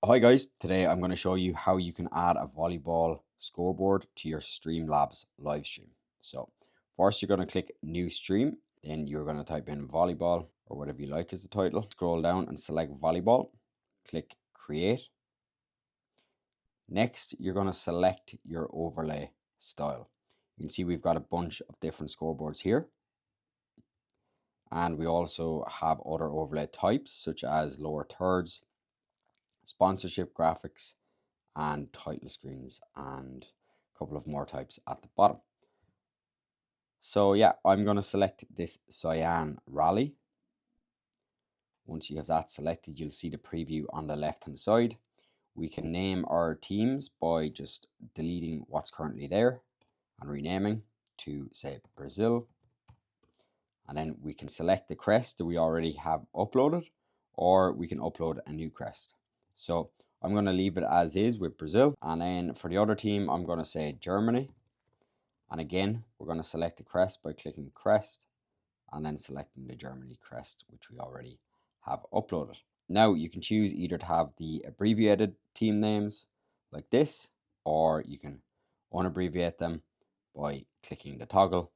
Hi guys, today I'm going to show you how you can add a volleyball scoreboard to your Streamlabs live stream. So first you're going to click new stream, then you're going to type in volleyball or whatever you like as the title. Scroll down and select volleyball, click create. Next you're going to select your overlay style. You can see we've got a bunch of different scoreboards here. And we also have other overlay types such as lower thirds, sponsorship graphics, and title screens, and a couple of more types at the bottom. So yeah, I'm going to select this cyan rally. Once you have that selected, you'll see the preview on the left hand side. We can name our teams by just deleting what's currently there and renaming to, say, Brazil. And then we can select the crest that we already have uploaded, or we can upload a new crest. So I'm going to leave it as is with Brazil. And then for the other team, I'm going to say Germany. And again, we're going to select the crest by clicking crest and then selecting the Germany crest, which we already have uploaded. Now you can choose either to have the abbreviated team names like this, or you can unabbreviate them by clicking the toggle.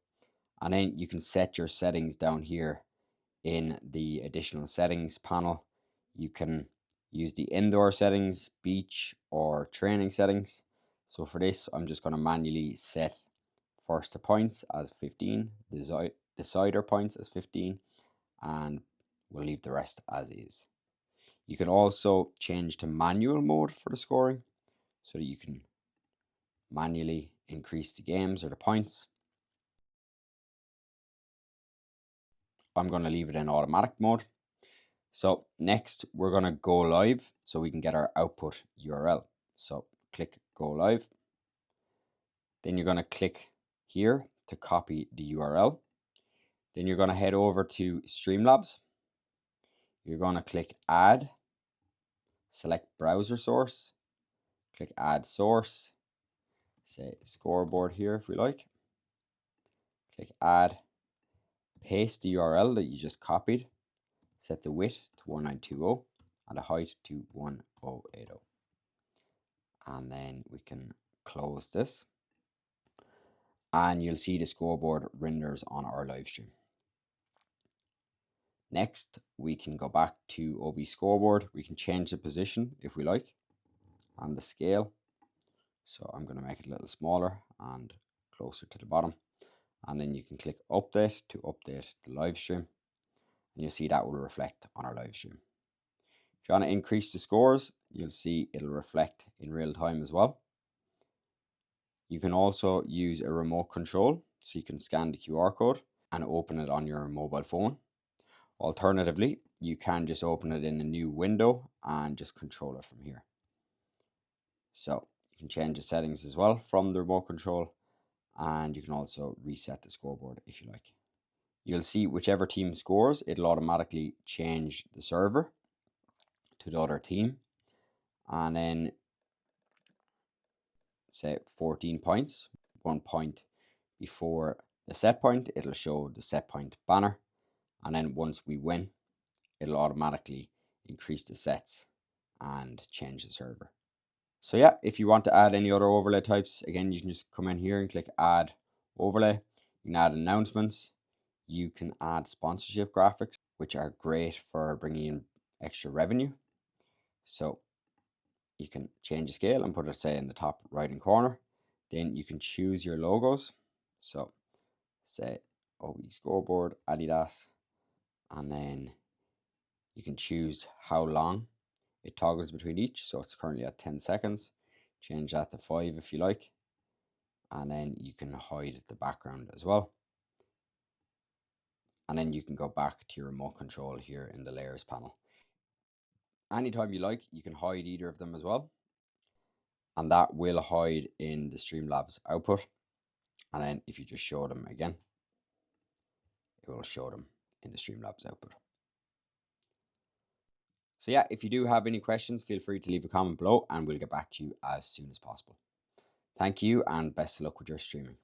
And then you can set your settings down here in the additional settings panel. You can use the indoor settings, beach, or training settings. So for this, I'm just going to manually set first to points as 15, decider points as 15, and we'll leave the rest as is. You can also change to manual mode for the scoring so that you can manually increase the games or the points. I'm going to leave it in automatic mode. So next we're going to go live so we can get our output URL. So click go live. Then you're going to click here to copy the URL. Then you're going to head over to Streamlabs. You're going to click add, select browser source, click add source, say scoreboard here if we like. Click add, paste the URL that you just copied, set the width to 1920 and the height to 1080. And then we can close this. And you'll see the scoreboard renders on our live stream. Next, we can go back to OBS Scoreboard. We can change the position if we like and the scale. So I'm going to make it a little smaller and closer to the bottom. And then you can click update to update the live stream. And you'll see that will reflect on our live stream. If you want to increase the scores, you'll see it'll reflect in real time as well. You can also use a remote control, so you can scan the QR code and open it on your mobile phone. Alternatively, you can just open it in a new window and just control it from here. So you can change the settings as well from the remote control, and you can also reset the scoreboard if you like. You'll see whichever team scores, it'll automatically change the server to the other team. And then say 14 points, 1 point before the set point, it'll show the set point banner. And then once we win, it'll automatically increase the sets and change the server. So yeah, if you want to add any other overlay types, again, you can just come in here and click add overlay. You can add announcements. You can add sponsorship graphics, which are great for bringing in extra revenue. So you can change the scale and put it, say, in the top right hand corner. Then you can choose your logos. So say OBS Scoreboard, Adidas, and then you can choose how long it toggles between each. So it's currently at 10 seconds. Change that to 5 if you like. And then you can hide the background as well. And then you can go back to your remote control here in the layers panel. Anytime you like, you can hide either of them as well. And that will hide in the Streamlabs output. And then if you just show them again, it will show them in the Streamlabs output. So yeah, if you do have any questions, feel free to leave a comment below and we'll get back to you as soon as possible. Thank you and best of luck with your streaming.